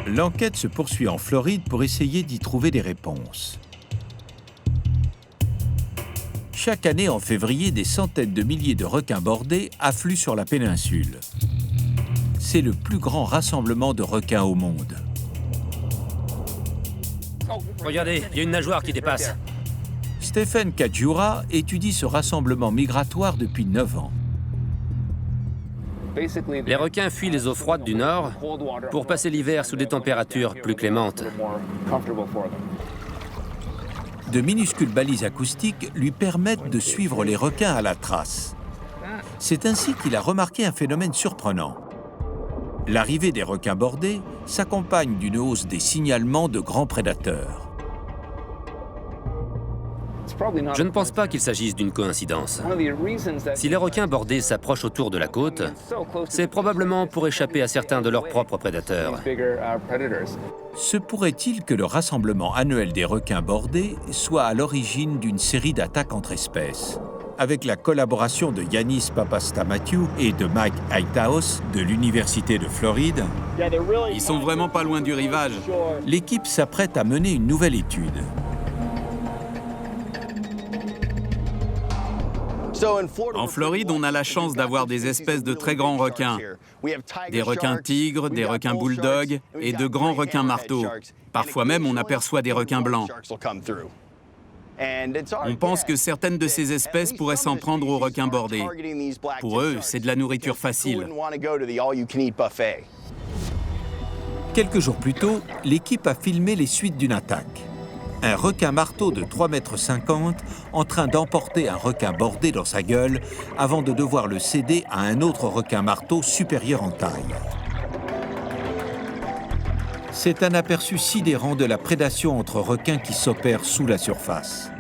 L'enquête se poursuit en Floride pour essayer d'y trouver des réponses. Chaque année, en février, des centaines de milliers de requins bordés affluent sur la péninsule. C'est le plus grand rassemblement de requins au monde. Regardez, il y a une nageoire qui dépasse. Stephen Cajura étudie ce rassemblement migratoire depuis 9 ans. Les requins fuient les eaux froides du nord pour passer l'hiver sous des températures plus clémentes. De minuscules balises acoustiques lui permettent de suivre les requins à la trace. C'est ainsi qu'il a remarqué un phénomène surprenant. L'arrivée des requins bordés s'accompagne d'une hausse des signalements de grands prédateurs. Je ne pense pas qu'il s'agisse d'une coïncidence. Si les requins bordés s'approchent autour de la côte, c'est probablement pour échapper à certains de leurs propres prédateurs. Se pourrait-il que le rassemblement annuel des requins bordés soit à l'origine d'une série d'attaques entre espèces? Avec la collaboration de Yanis Papastamathew et de Mike Hightouse de l'Université de Floride, Ils sont vraiment pas loin du rivage. l'équipe s'apprête à mener une nouvelle étude. En Floride, on a la chance d'avoir des espèces de très grands requins. Des requins tigres, des requins bulldogs et de grands requins marteaux. Parfois même, on aperçoit des requins blancs. On pense que certaines de ces espèces pourraient s'en prendre aux requins bordés. Pour eux, c'est de la nourriture facile. Quelques jours plus tôt, l'équipe a filmé les suites d'une attaque. Un requin marteau de 3,50 m en train d'emporter un requin bordé dans sa gueule avant de devoir le céder à un autre requin marteau supérieur en taille. C'est un aperçu sidérant de la prédation entre requins qui s'opère sous la surface.